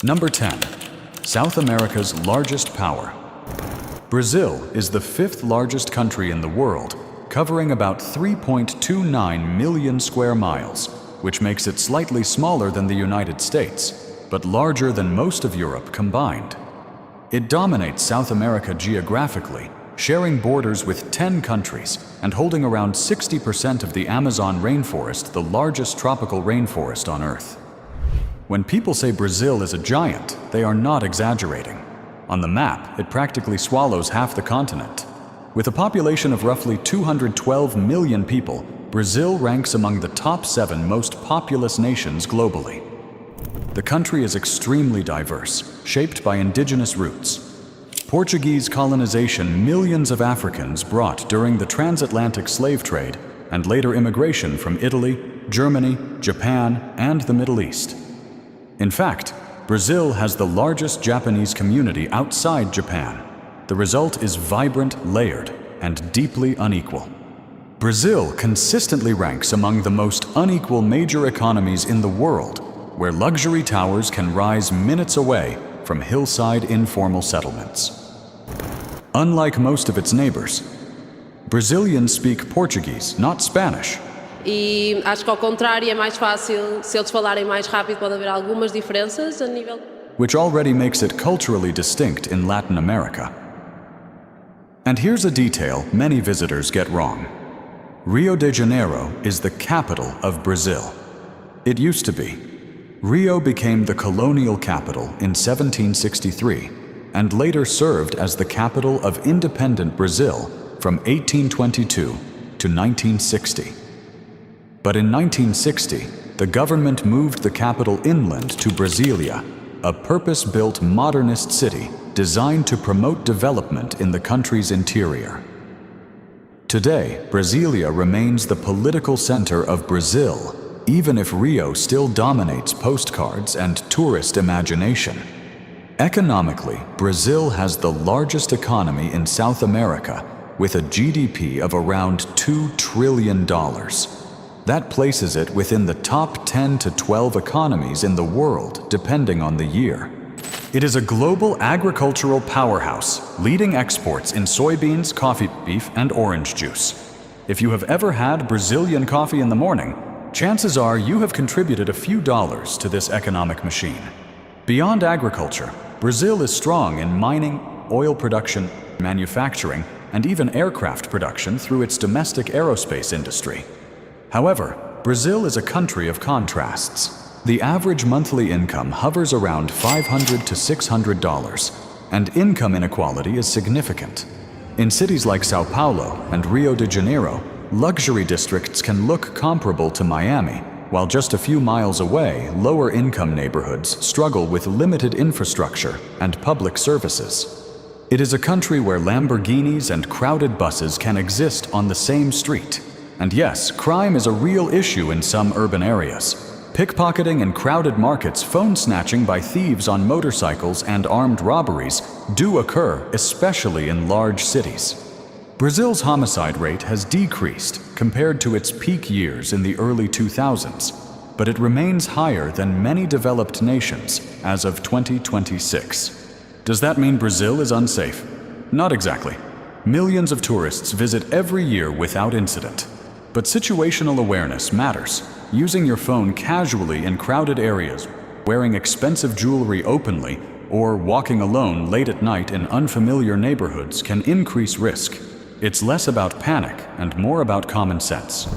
Number 10. South America's largest power. Brazil is the fifth largest country in the world, covering about 3.29 million square miles, which makes it slightly smaller than the United States, but larger than most of Europe combined. It dominates South America geographically, sharing borders with 10 countries and holding around 60% of the Amazon rainforest, the largest tropical rainforest on Earth. When people say Brazil is a giant, they are not exaggerating. On the map, it practically swallows half the continent. With a population of roughly 212 million people, Brazil ranks among the top 7 most populous nations globally. The country is extremely diverse, shaped by indigenous roots. Portuguese colonization millions of Africans brought during the transatlantic slave trade and later immigration from Italy, Germany, Japan, and the Middle East. In fact, Brazil has the largest Japanese community outside Japan. The result is vibrant, layered, and deeply unequal. Brazil consistently ranks among the most unequal major economies in the world, where luxury towers can rise minutes away from hillside informal settlements. Unlike most of its neighbors, Brazilians speak Portuguese, not Spanish. E acho que ao contrário é mais fácil, se eles falarem mais rápido pode haver algumas diferenças a nível... Which already makes it culturally distinct in Latin America. And here's a detail many visitors get wrong. Rio de Janeiro is the capital of Brazil. It used to be. Rio became the colonial capital in 1763 and later served as the capital of independent Brazil from 1822 to 1960. But in 1960, the government moved the capital inland to Brasilia, a purpose-built modernist city designed to promote development in the country's interior. Today, Brasilia remains the political center of Brazil, even if Rio still dominates postcards and tourist imagination. Economically, Brazil has the largest economy in South America, with a GDP of around $2 trillion. That places it within the top 10 to 12 economies in the world, depending on the year. It is a global agricultural powerhouse, leading exports in soybeans, coffee, beef, and orange juice. If you have ever had Brazilian coffee in the morning, chances are you have contributed a few dollars to this economic machine. Beyond agriculture, Brazil is strong in mining, oil production, manufacturing, and even aircraft production through its domestic aerospace industry. However, Brazil is a country of contrasts. The average monthly income hovers around $500 to $600, and income inequality is significant. In cities like Sao Paulo and Rio de Janeiro, luxury districts can look comparable to Miami, while just a few miles away, lower-income neighborhoods struggle with limited infrastructure and public services. It is a country where Lamborghinis and crowded buses can exist on the same street. And yes, crime is a real issue in some urban areas. Pickpocketing in crowded markets, phone snatching by thieves on motorcycles, and armed robberies do occur, especially in large cities. Brazil's homicide rate has decreased compared to its peak years in the early 2000s, but it remains higher than many developed nations as of 2026. Does that mean Brazil is unsafe? Not exactly. Millions of tourists visit every year without incident. But situational awareness matters. Using your phone casually in crowded areas, wearing expensive jewelry openly, or walking alone late at night in unfamiliar neighborhoods can increase risk. It's less about panic and more about common sense.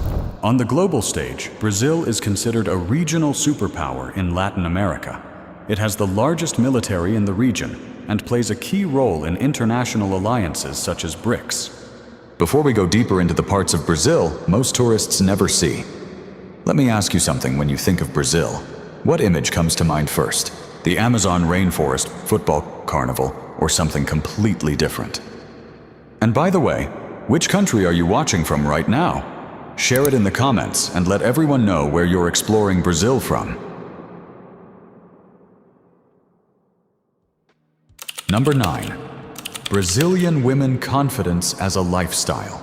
On the global stage, Brazil is considered a regional superpower in Latin America. It has the largest military in the region and plays a key role in international alliances such as BRICS. Before we go deeper into the parts of Brazil most tourists never see, let me ask you something. When you think of Brazil, what image comes to mind first? The Amazon rainforest, football carnival, or something completely different? And by the way, which country are you watching from right now? Share it in the comments and let everyone know where you're exploring Brazil from. Number 9. Brazilian women confidence as a lifestyle.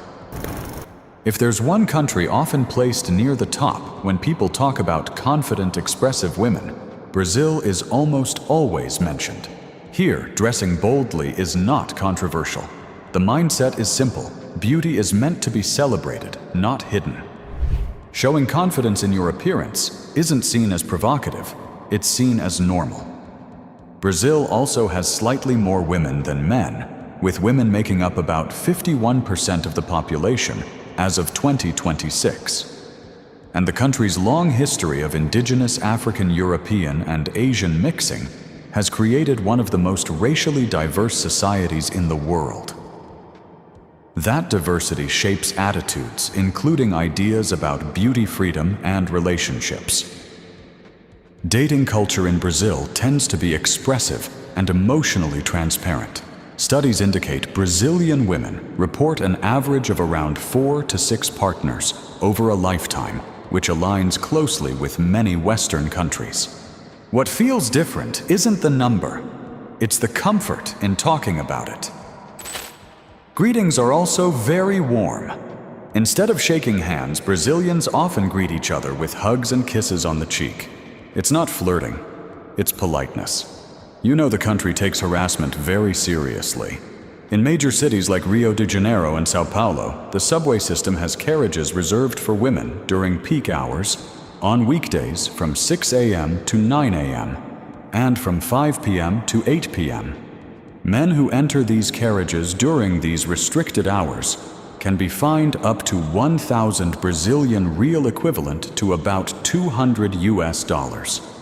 If there's one country often placed near the top when people talk about confident, expressive women, Brazil is almost always mentioned. Here, dressing boldly is not controversial. The mindset is simple. Beauty is meant to be celebrated, not hidden. Showing confidence in your appearance isn't seen as provocative, it's seen as normal. Brazil also has slightly more women than men, with women making up about 51% of the population as of 2026. And the country's long history of indigenous African, European, and Asian mixing has created one of the most racially diverse societies in the world. That diversity shapes attitudes, including ideas about beauty freedom and relationships. Dating culture in Brazil tends to be expressive and emotionally transparent. Studies indicate Brazilian women report an average of around 4 to 6 partners over a lifetime, which aligns closely with many Western countries. What feels different isn't the number, it's the comfort in talking about it. Greetings are also very warm. Instead of shaking hands, Brazilians often greet each other with hugs and kisses on the cheek. It's not flirting, it's politeness. You know the country takes harassment very seriously. In major cities like Rio de Janeiro and Sao Paulo, the subway system has carriages reserved for women during peak hours, on weekdays from 6 a.m. to 9 a.m., and from 5 p.m. to 8 p.m. Men who enter these carriages during these restricted hours can be fined up to 1,000 Brazilian real, equivalent to about $200.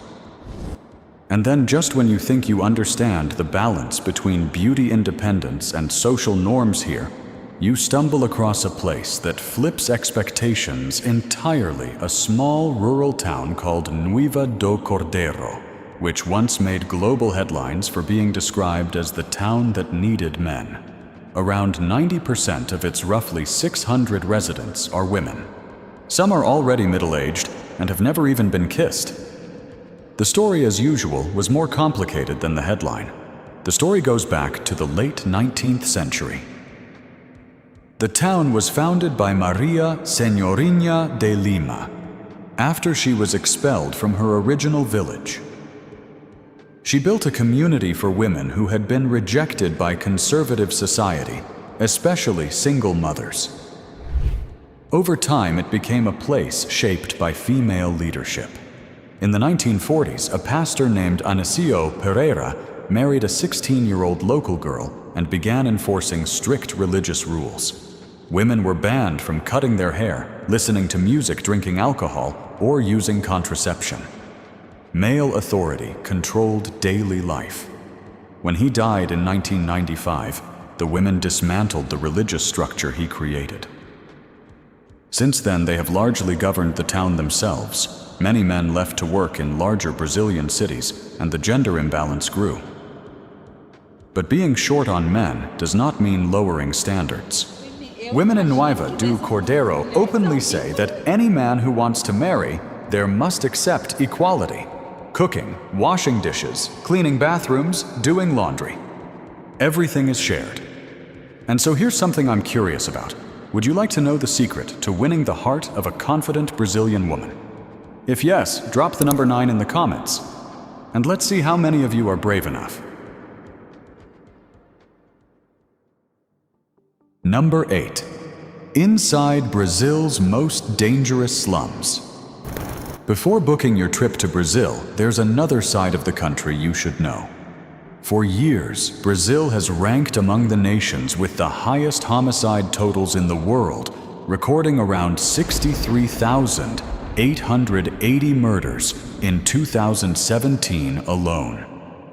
And then just when you think you understand the balance between beauty independence and social norms here, you stumble across a place that flips expectations entirely, a small rural town called Nueva do Cordeiro, which once made global headlines for being described as the town that needed men. Around 90% of its roughly 600 residents are women. Some are already middle-aged and have never even been kissed. The story, as usual, was more complicated than the headline. The story goes back to the late 19th century. The town was founded by Maria Senhorinha de Lima after she was expelled from her original village. She built a community for women who had been rejected by conservative society, especially single mothers. Over time, it became a place shaped by female leadership. In the 1940s, a pastor named Anicio Pereira married a 16-year-old local girl and began enforcing strict religious rules. Women were banned from cutting their hair, listening to music, drinking alcohol, or using contraception. Male authority controlled daily life. When he died in 1995, the women dismantled the religious structure he created. Since then, they have largely governed the town themselves. Many men left to work in larger Brazilian cities, and the gender imbalance grew. But being short on men does not mean lowering standards. Women in Nueva do Cordeiro openly say that any man who wants to marry there must accept equality. Cooking, washing dishes, cleaning bathrooms, doing laundry. Everything is shared. And so here's something I'm curious about. Would you like to know the secret to winning the heart of a confident Brazilian woman? If yes, drop the number 9 in the comments. And let's see how many of you are brave enough. Number 8. Inside Brazil's most dangerous slums. Before booking your trip to Brazil, there's another side of the country you should know. For years, Brazil has ranked among the nations with the highest homicide totals in the world, recording around 63,880 murders in 2017 alone.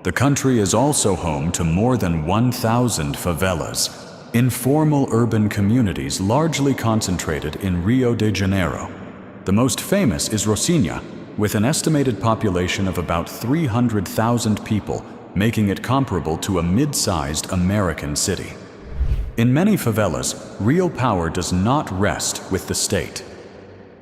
The country is also home to more than 1,000 favelas, informal urban communities largely concentrated in Rio de Janeiro. The most famous is Rocinha, with an estimated population of about 300,000 people, making it comparable to a mid-sized American city. In many favelas, real power does not rest with the state.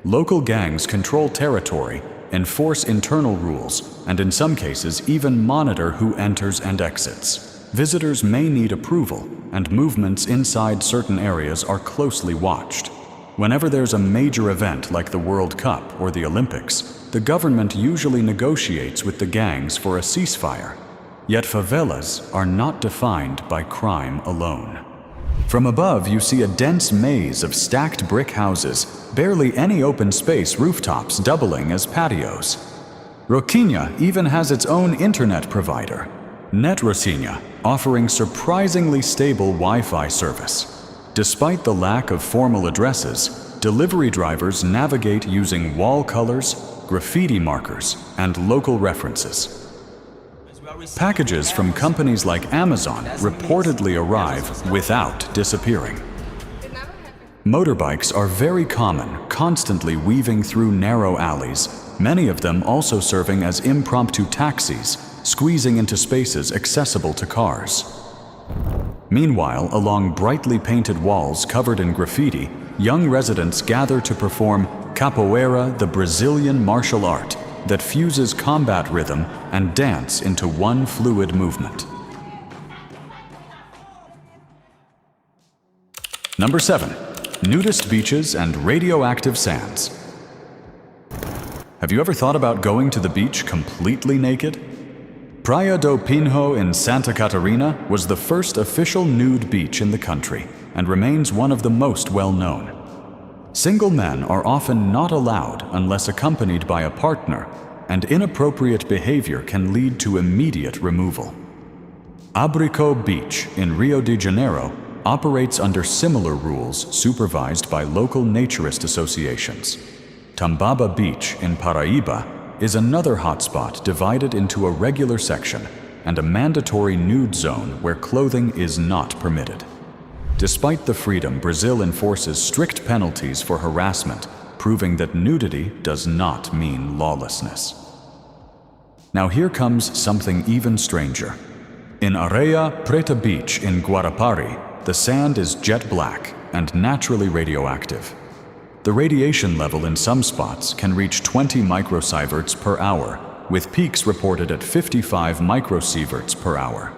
Local gangs control territory, enforce internal rules, and in some cases even monitor who enters and exits. Visitors may need approval, and movements inside certain areas are closely watched. Whenever there's a major event like the World Cup or the Olympics, the government usually negotiates with the gangs for a ceasefire. Yet favelas are not defined by crime alone. From above, you see a dense maze of stacked brick houses, barely any open space, rooftops doubling as patios. Rocinha even has its own internet provider, Net Rocinha, offering surprisingly stable Wi-Fi service. Despite the lack of formal addresses, delivery drivers navigate using wall colors, graffiti markers, and local references. Packages from companies like Amazon reportedly arrive without disappearing. Motorbikes are very common, constantly weaving through narrow alleys, many of them also serving as impromptu taxis, squeezing into spaces accessible to cars. Meanwhile, along brightly painted walls covered in graffiti, young residents gather to perform capoeira, the Brazilian martial art that fuses combat rhythm and dance into one fluid movement. Number 7. Nudist beaches and radioactive sands. Have you ever thought about going to the beach completely naked? Praia do Pinho in Santa Catarina was the first official nude beach in the country and remains one of the most well-known. Single men are often not allowed unless accompanied by a partner, and inappropriate behavior can lead to immediate removal. Abrico Beach in Rio de Janeiro operates under similar rules supervised by local naturist associations. Tambaba Beach in Paraíba is another hotspot divided into a regular section and a mandatory nude zone where clothing is not permitted. Despite the freedom, Brazil enforces strict penalties for harassment, proving that nudity does not mean lawlessness. Now here comes something even stranger. In Areia Preta Beach in Guarapari, the sand is jet black and naturally radioactive. The radiation level in some spots can reach 20 microsieverts per hour, with peaks reported at 55 microsieverts per hour.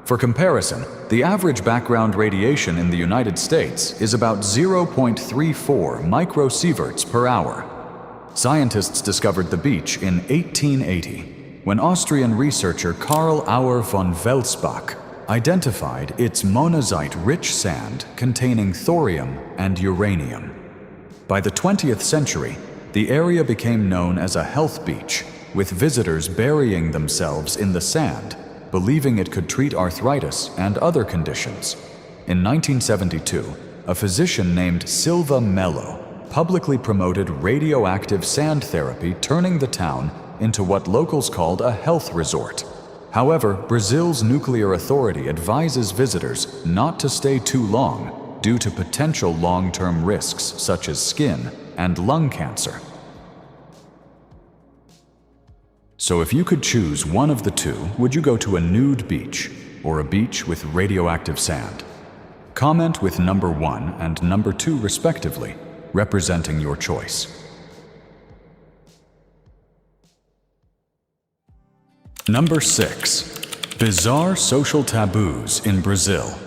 For comparison, the average background radiation in the United States is about 0.34 microsieverts per hour. Scientists discovered the beach in 1880, when Austrian researcher Karl Auer von Welsbach identified its monazite-rich sand containing thorium and uranium. By the 20th century, the area became known as a health beach, with visitors burying themselves in the sand, believing it could treat arthritis and other conditions. In 1972, a physician named Silva Mello publicly promoted radioactive sand therapy, turning the town into what locals called a health resort. However, Brazil's nuclear authority advises visitors not to stay too long due to potential long-term risks such as skin and lung cancer. So if you could choose one of the two, would you go to a nude beach or a beach with radioactive sand? Comment with number 1 and number 2 respectively, representing your choice. Number 6. Bizarre social taboos in Brazil.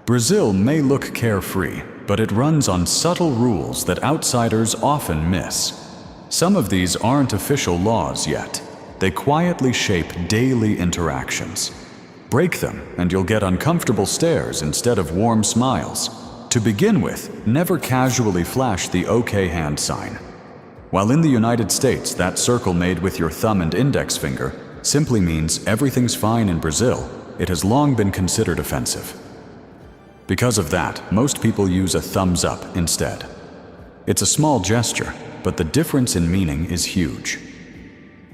Brazil may look carefree, but it runs on subtle rules that outsiders often miss. Some of these aren't official laws yet. They quietly shape daily interactions. Break them, and you'll get uncomfortable stares instead of warm smiles. To begin with, never casually flash the OK hand sign. While in the United States, that circle made with your thumb and index finger simply means everything's fine in Brazil, it has long been considered offensive. Because of that, most people use a thumbs up instead. It's a small gesture, but the difference in meaning is huge.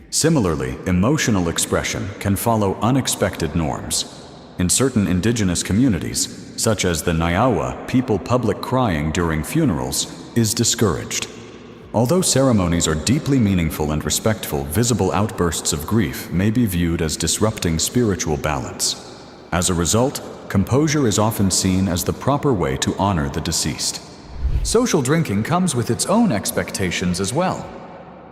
Similarly, emotional expression can follow unexpected norms. In certain indigenous communities, such as the Nyawa, people public crying during funerals is discouraged. Although ceremonies are deeply meaningful and respectful, visible outbursts of grief may be viewed as disrupting spiritual balance. As a result, composure is often seen as the proper way to honor the deceased. Social drinking comes with its own expectations as well.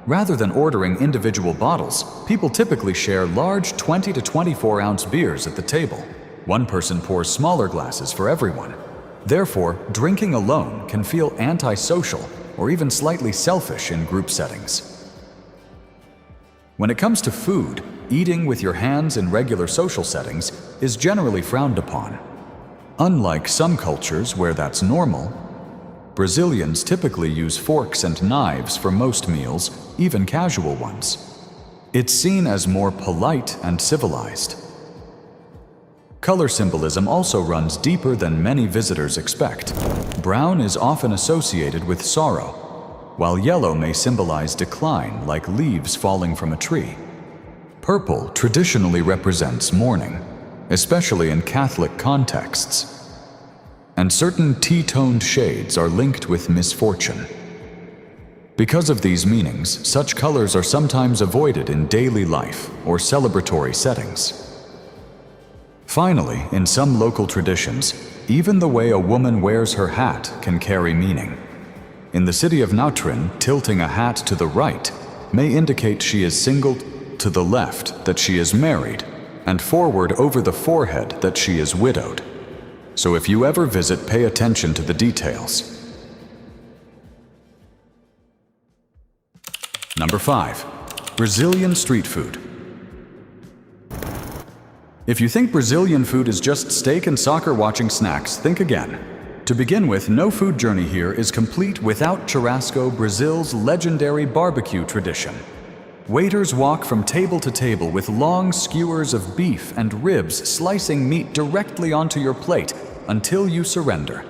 Rather than ordering individual bottles, people typically share large 20 to 24 ounce beers at the table. One person pours smaller glasses for everyone. Therefore, drinking alone can feel antisocial or even slightly selfish in group settings. When it comes to food, eating with your hands in regular social settings is generally frowned upon. Unlike some cultures where that's normal, Brazilians typically use forks and knives for most meals, even casual ones. It's seen as more polite and civilized. Color symbolism also runs deeper than many visitors expect. Brown is often associated with sorrow, while yellow may symbolize decline, like leaves falling from a tree. Purple traditionally represents mourning, especially in Catholic contexts. And certain tea-toned shades are linked with misfortune. Because of these meanings, such colors are sometimes avoided in daily life or celebratory settings. Finally, in some local traditions, even the way a woman wears her hat can carry meaning. In the city of Nautrin, tilting a hat to the right may indicate she is single, to the left that she is married, and forward over the forehead that she is widowed. So if you ever visit, pay attention to the details. Number 5. Brazilian street food. If you think Brazilian food is just steak and soccer watching snacks, think again. To begin with, no food journey here is complete without churrasco, Brazil's legendary barbecue tradition. Waiters walk from table to table with long skewers of beef and ribs slicing meat directly onto your plate until you surrender.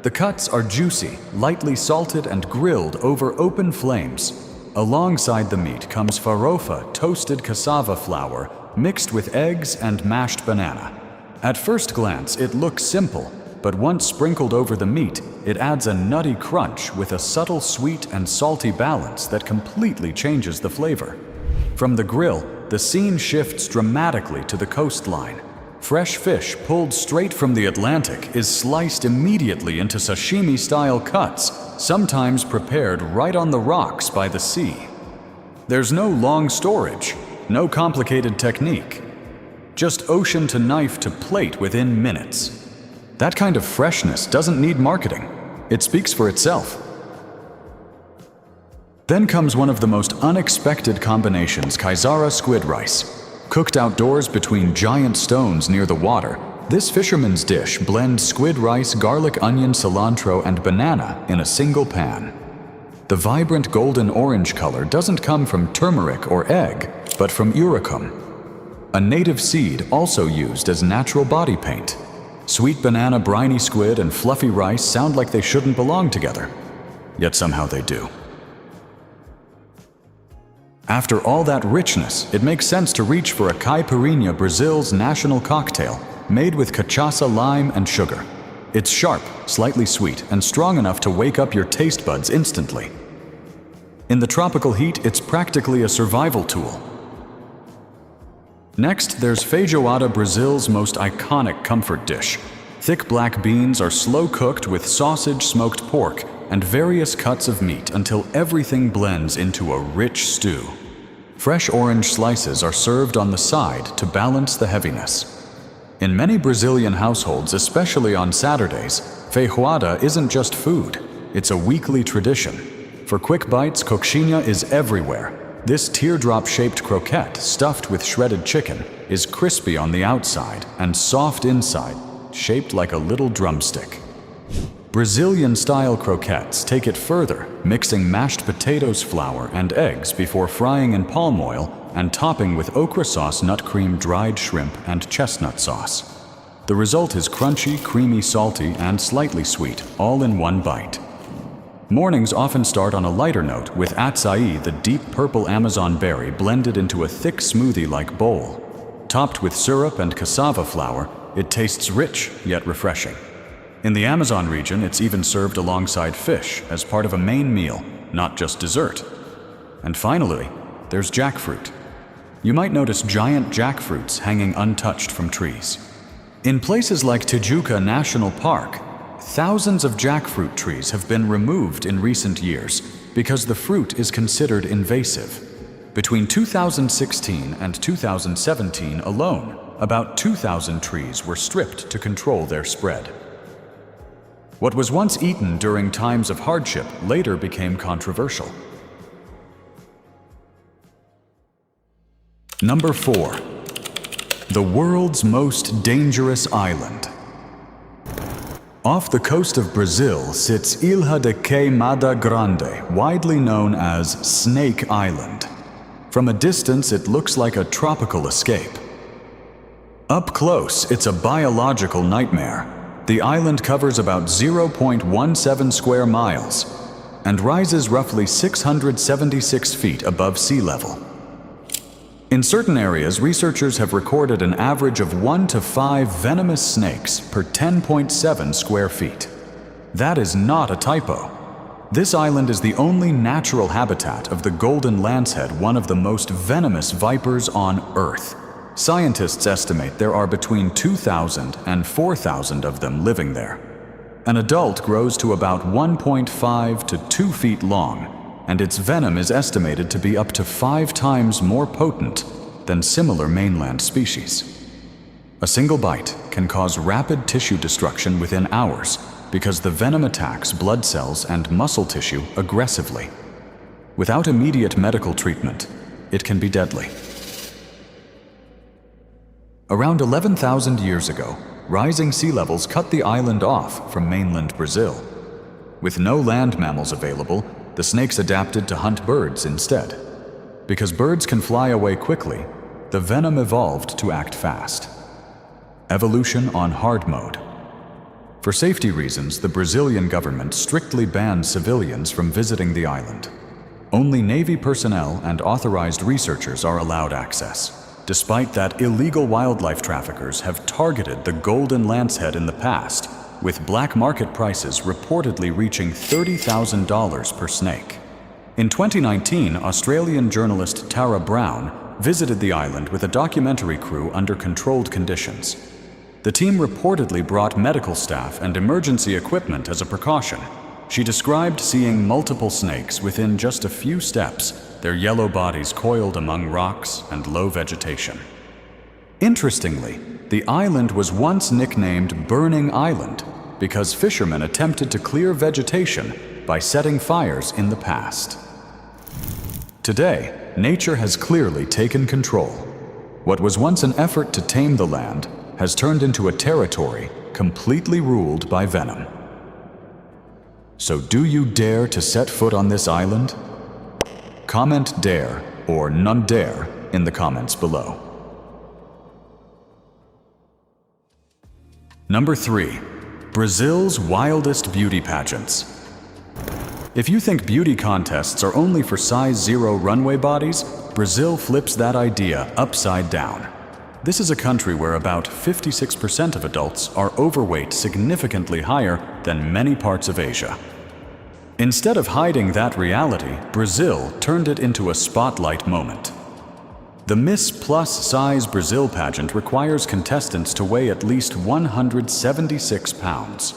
The cuts are juicy, lightly salted and grilled over open flames. Alongside the meat comes farofa, toasted cassava flour, mixed with eggs and mashed banana. At first glance, it looks simple, but once sprinkled over the meat, it adds a nutty crunch with a subtle sweet and salty balance that completely changes the flavor. From the grill, the scene shifts dramatically to the coastline. Fresh fish pulled straight from the Atlantic is sliced immediately into sashimi-style cuts, sometimes prepared right on the rocks by the sea. There's no long storage, no complicated technique. Just ocean to knife to plate within minutes. That kind of freshness doesn't need marketing. It speaks for itself. Then comes one of the most unexpected combinations, kaisara squid rice. Cooked outdoors between giant stones near the water, this fisherman's dish blends squid rice, garlic, onion, cilantro, and banana in a single pan. The vibrant golden orange color doesn't come from turmeric or egg, but from uricum, a native seed also used as natural body paint. Sweet banana, briny squid, and fluffy rice sound like they shouldn't belong together, yet somehow they do. After all that richness, it makes sense to reach for a caipirinha, Brazil's national cocktail, made with cachaça, lime, and sugar. It's sharp, slightly sweet, and strong enough to wake up your taste buds instantly. In the tropical heat, it's practically a survival tool. Next, there's feijoada, Brazil's most iconic comfort dish. Thick black beans are slow-cooked with sausage, smoked pork, and various cuts of meat until everything blends into a rich stew. Fresh orange slices are served on the side to balance the heaviness. In many Brazilian households, especially on Saturdays, feijoada isn't just food, it's a weekly tradition. For quick bites, coxinha is everywhere. This teardrop-shaped croquette, stuffed with shredded chicken, is crispy on the outside and soft inside, shaped like a little drumstick. Brazilian-style croquettes take it further, mixing mashed potatoes, flour, and eggs before frying in palm oil and topping with okra sauce, nut cream, dried shrimp, and chestnut sauce. The result is crunchy, creamy, salty, and slightly sweet, all in one bite. Mornings often start on a lighter note with açaí, the deep purple Amazon berry blended into a thick smoothie-like bowl. Topped with syrup and cassava flour, it tastes rich yet refreshing. In the Amazon region, it's even served alongside fish as part of a main meal, not just dessert. And finally, there's jackfruit. You might notice giant jackfruits hanging untouched from trees. In places like Tijuca National Park, thousands of jackfruit trees have been removed in recent years because the fruit is considered invasive. Between 2016 and 2017 alone, about 2,000 trees were stripped to control their spread. What was once eaten during times of hardship later became controversial. Number 4. The world's most dangerous island. Off the coast of Brazil sits Ilha de Queimada Grande, widely known as Snake Island. From a distance, it looks like a tropical escape. Up close, it's a biological nightmare. The island covers about 0.17 square miles and rises roughly 676 feet above sea level. In certain areas, researchers have recorded an average of 1 to 5 venomous snakes per 10.7 square feet. That is not a typo. This island is the only natural habitat of the golden lancehead, one of the most venomous vipers on Earth. Scientists estimate there are between 2,000 and 4,000 of them living there. An adult grows to about 1.5 to 2 feet long, and its venom is estimated to be up to 5 times more potent than similar mainland species. A single bite can cause rapid tissue destruction within hours because the venom attacks blood cells and muscle tissue aggressively. Without immediate medical treatment, it can be deadly. Around 11,000 years ago, rising sea levels cut the island off from mainland Brazil. With no land mammals available, the snakes adapted to hunt birds instead. Because birds can fly away quickly, the venom evolved to act fast. Evolution on hard mode. For safety reasons, the Brazilian government strictly banned civilians from visiting the island. Only Navy personnel and authorized researchers are allowed access. Despite that, illegal wildlife traffickers have targeted the golden lancehead in the past, with black market prices reportedly reaching $30,000 per snake. In 2019, Australian journalist Tara Brown visited the island with a documentary crew under controlled conditions. The team reportedly brought medical staff and emergency equipment as a precaution. She described seeing multiple snakes within just a few steps, their yellow bodies coiled among rocks and low vegetation. Interestingly, the island was once nicknamed Burning Island because fishermen attempted to clear vegetation by setting fires in the past. Today, nature has clearly taken control. What was once an effort to tame the land has turned into a territory completely ruled by venom. So do you dare to set foot on this island? Comment dare or non dare in the comments below. Number 3. Brazil's wildest beauty pageants. If you think beauty contests are only for size 0 runway bodies, Brazil flips that idea upside down. This is a country where about 56% of adults are overweight, significantly higher than many parts of Asia. Instead of hiding that reality, Brazil turned it into a spotlight moment. The Miss Plus Size Brazil pageant requires contestants to weigh at least 176 pounds.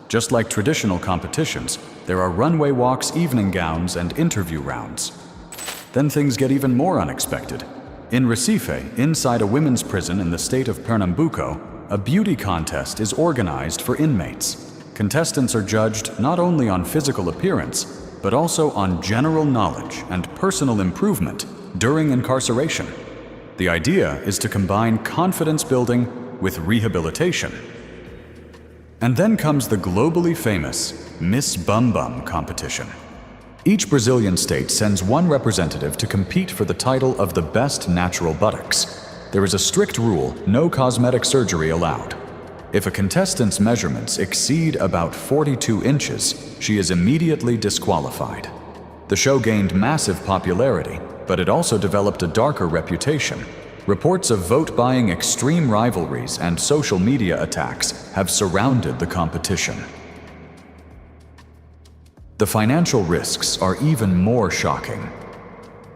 Just like traditional competitions, there are runway walks, evening gowns, and interview rounds. Then things get even more unexpected. In Recife, inside a women's prison in the state of Pernambuco, a beauty contest is organized for inmates. Contestants are judged not only on physical appearance, but also on general knowledge and personal improvement during incarceration. The idea is to combine confidence building with rehabilitation. And then comes the globally famous Miss Bum Bum competition. Each Brazilian state sends one representative to compete for the title of the best natural buttocks. There is a strict rule: no cosmetic surgery allowed. If a contestant's measurements exceed about 42 inches, she is immediately disqualified. The show gained massive popularity, but it also developed a darker reputation. Reports of vote-buying, extreme rivalries, and social media attacks have surrounded the competition. The financial risks are even more shocking.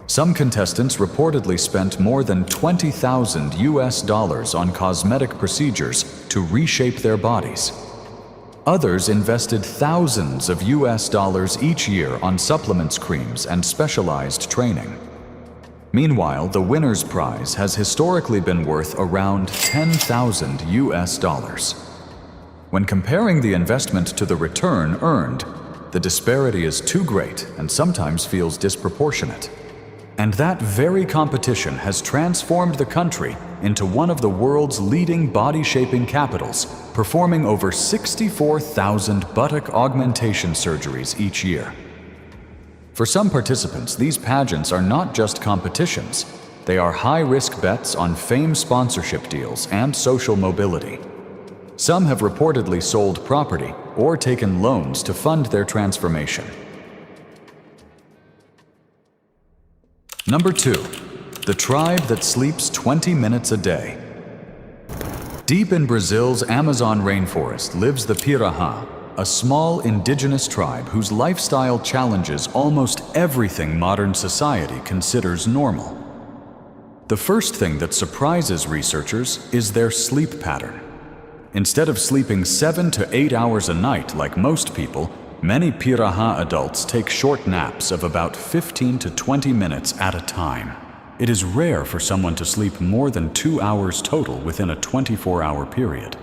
Some contestants reportedly spent more than $20,000 on cosmetic procedures to reshape their bodies. Others invested thousands of US each year on supplements, creams, and specialized training. Meanwhile, the winner's prize has historically been worth around $10,000 US. When comparing the investment to the return earned, the disparity is too great and sometimes feels disproportionate. And that very competition has transformed the country into one of the world's leading body-shaping capitals, performing over 64,000 buttock augmentation surgeries each year. For some participants, these pageants are not just competitions. They are high-risk bets on fame sponsorship deals and social mobility. Some have reportedly sold property or taken loans to fund their transformation. Number 2. The tribe that sleeps 20 minutes a day. Deep in Brazil's Amazon rainforest lives the Pirahã, a small indigenous tribe whose lifestyle challenges almost everything modern society considers normal. The first thing that surprises researchers is their sleep pattern. Instead of sleeping 7 to 8 hours a night like most people, many Pirahã adults take short naps of about 15 to 20 minutes at a time. It is rare for someone to sleep more than 2 hours total within a 24-hour period.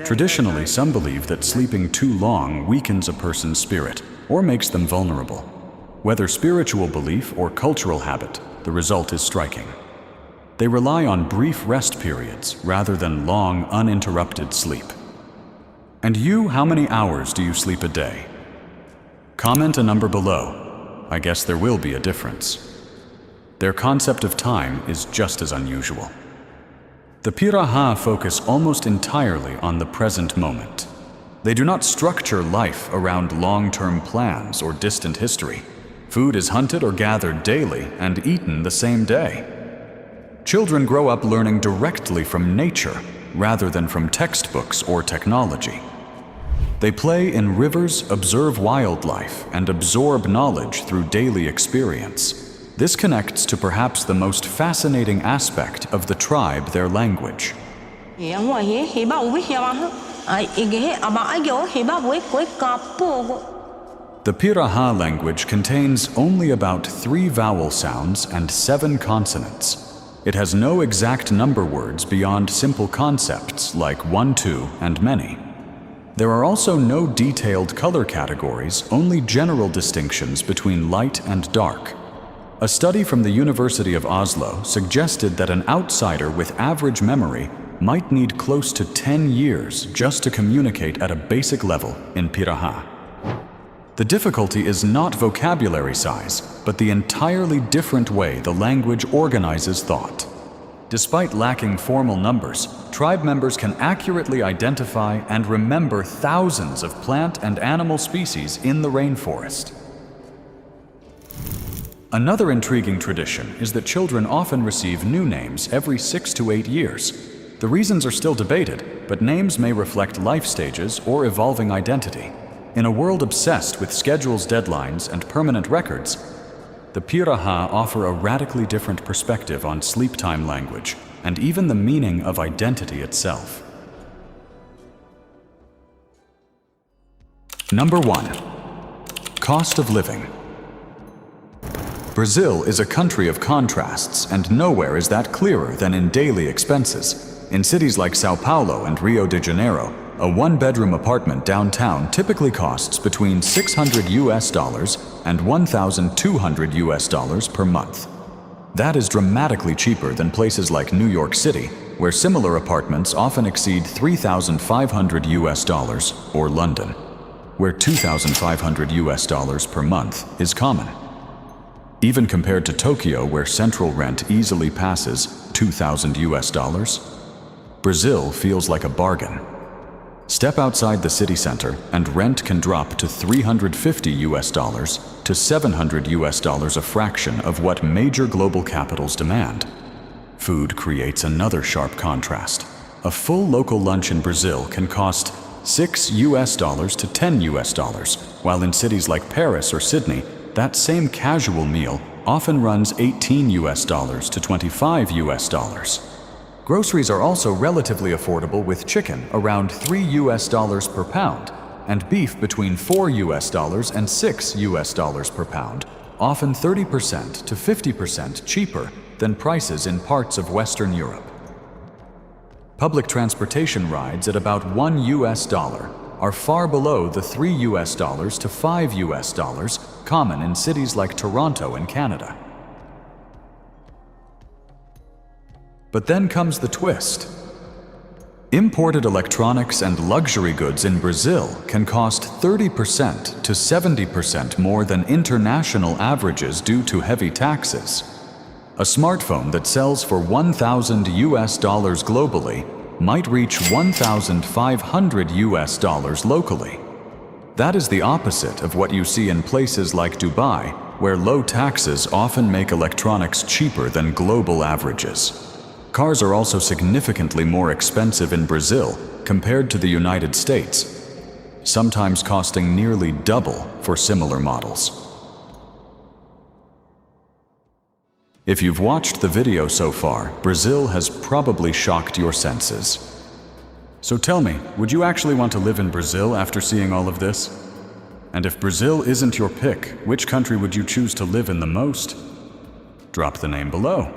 Traditionally, some believe that sleeping too long weakens a person's spirit or makes them vulnerable. Whether spiritual belief or cultural habit, the result is striking. They rely on brief rest periods rather than long, uninterrupted sleep. And you, how many hours do you sleep a day? Comment a number below. I guess there will be a difference. Their concept of time is just as unusual. The Pirahã focus almost entirely on the present moment. They do not structure life around long-term plans or distant history. Food is hunted or gathered daily and eaten the same day. Children grow up learning directly from nature rather than from textbooks or technology. They play in rivers, observe wildlife, and absorb knowledge through daily experience. This connects to perhaps the most fascinating aspect of the tribe, their language. The Pirahã language contains only about 3 vowel sounds and 7 consonants. It has no exact number words beyond simple concepts like 1, 2, and many. There are also no detailed color categories, only general distinctions between light and dark. A study from the University of Oslo suggested that an outsider with average memory might need close to 10 years just to communicate at a basic level in Pirahã. The difficulty is not vocabulary size, but the entirely different way the language organizes thought. Despite lacking formal numbers, tribe members can accurately identify and remember thousands of plant and animal species in the rainforest. Another intriguing tradition is that children often receive new names every 6 to 8 years. The reasons are still debated, but names may reflect life stages or evolving identity. In a world obsessed with schedules, deadlines, and permanent records, the Pirahã offer a radically different perspective on sleep time language and even the meaning of identity itself. Number 1. Cost of living. Brazil is a country of contrasts, and nowhere is that clearer than in daily expenses. In cities like Sao Paulo and Rio de Janeiro, a one-bedroom apartment downtown typically costs between $600 and $1,200 per month. That is dramatically cheaper than places like New York City, where similar apartments often exceed $3,500, or London, where $2,500 per month is common. Even compared to Tokyo, where central rent easily passes $2,000, Brazil feels like a bargain. Step outside the city center and rent can drop to $350 to $700, a fraction of what major global capitals demand. Food creates another sharp contrast. A full local lunch in Brazil can cost $6 to $10, while in cities like Paris or Sydney, that same casual meal often runs $18 to $25. Groceries are also relatively affordable, with chicken around $3 per pound and beef between $4 and $6 per pound, often 30% to 50% cheaper than prices in parts of Western Europe. Public transportation rides at about $1 are far below the $3 to $5 common in cities like Toronto in Canada. But then comes the twist. Imported electronics and luxury goods in Brazil can cost 30% to 70% more than international averages due to heavy taxes. A smartphone that sells for $1,000 globally might reach $1,500 locally. That is the opposite of what you see in places like Dubai, where low taxes often make electronics cheaper than global averages. Cars are also significantly more expensive in Brazil compared to the United States, sometimes costing nearly double for similar models. If you've watched the video so far, Brazil has probably shocked your senses. So tell me, would you actually want to live in Brazil after seeing all of this? And if Brazil isn't your pick, which country would you choose to live in the most? Drop the name below.